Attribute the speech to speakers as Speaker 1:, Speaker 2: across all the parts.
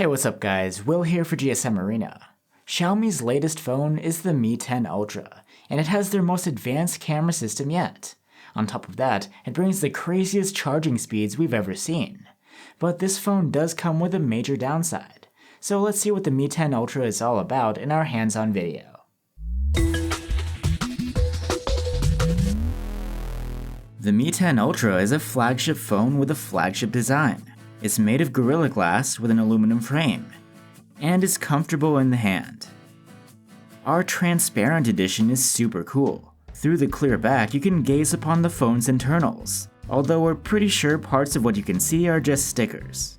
Speaker 1: Hey, what's up guys, Will here for GSM Arena. Xiaomi's latest phone is the Mi 10 Ultra, and it has their most advanced camera system yet. On top of that, it brings the craziest charging speeds we've ever seen. But this phone does come with a major downside, so let's see what the Mi 10 Ultra is all about in our hands-on video. The Mi 10 Ultra is a flagship phone with a flagship design. It's made of Gorilla Glass with an aluminum frame, and is comfortable in the hand. Our transparent edition is super cool. Through the clear back, you can gaze upon the phone's internals, although we're pretty sure parts of what you can see are just stickers.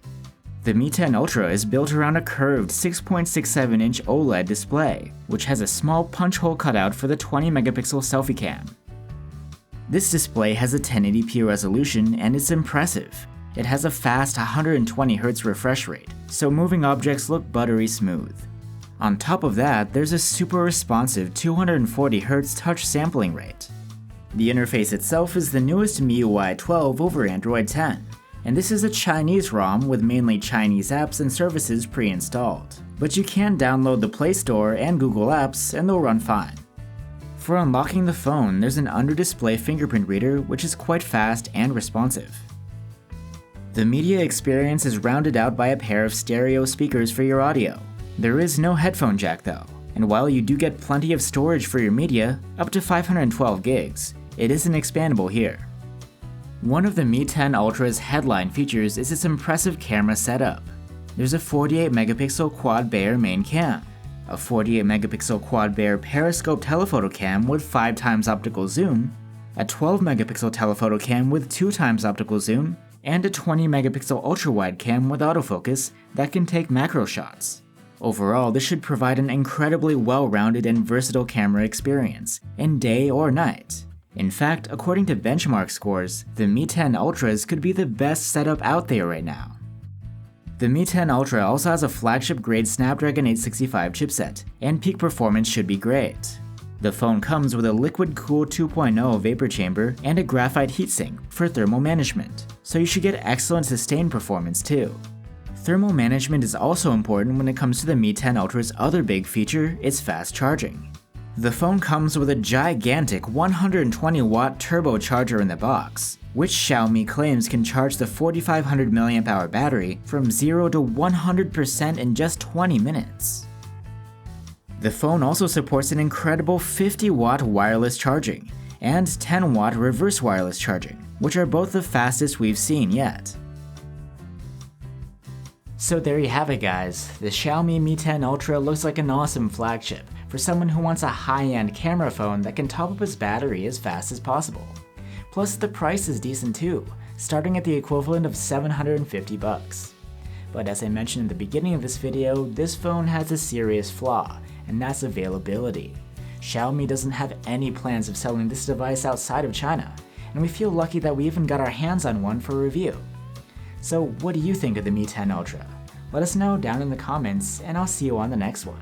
Speaker 1: The Mi 10 Ultra is built around a curved 6.67-inch OLED display, which has a small punch hole cutout for the 20-megapixel selfie cam. This display has a 1080p resolution and it's impressive. It has a fast 120Hz refresh rate, so moving objects look buttery smooth. On top of that, there's a super responsive 240Hz touch sampling rate. The interface itself is the newest MIUI 12 over Android 10, and this is a Chinese ROM with mainly Chinese apps and services pre-installed. But you can download the Play Store and Google Apps and they'll run fine. For unlocking the phone, there's an under-display fingerprint reader which is quite fast and responsive. The media experience is rounded out by a pair of stereo speakers for your audio. There is no headphone jack though, and while you do get plenty of storage for your media, up to 512 gigs, it isn't expandable here. One of the Mi 10 Ultra's headline features is its impressive camera setup. There's a 48-megapixel quad-Bayer main cam, a 48-megapixel quad-Bayer periscope telephoto cam with 5x optical zoom, a 12-megapixel telephoto cam with 2x optical zoom, and a 20-megapixel ultra-wide cam with autofocus that can take macro shots. Overall, this should provide an incredibly well-rounded and versatile camera experience, in day or night. In fact, according to benchmark scores, the Mi 10 Ultras could be the best setup out there right now. The Mi 10 Ultra also has a flagship-grade Snapdragon 865 chipset, and peak performance should be great. The phone comes with a liquid-cooled 2.0 vapor chamber and a graphite heatsink for thermal management, so you should get excellent sustained performance too. Thermal management is also important when it comes to the Mi 10 Ultra's other big feature, its fast charging. The phone comes with a gigantic 120-watt turbocharger in the box, which Xiaomi claims can charge the 4500 mAh battery from 0 to 100% in just 20 minutes. The phone also supports an incredible 50-watt wireless charging and 10-watt reverse wireless charging, which are both the fastest we've seen yet. So there you have it guys, the Xiaomi Mi 10 Ultra looks like an awesome flagship for someone who wants a high-end camera phone that can top up his battery as fast as possible. Plus the price is decent too, starting at the equivalent of $750. But as I mentioned in the beginning of this video, this phone has a serious flaw, and that's availability. Xiaomi doesn't have any plans of selling this device outside of China, and we feel lucky that we even got our hands on one for review. So what do you think of the Mi 10 Ultra? Let us know down in the comments, and I'll see you on the next one.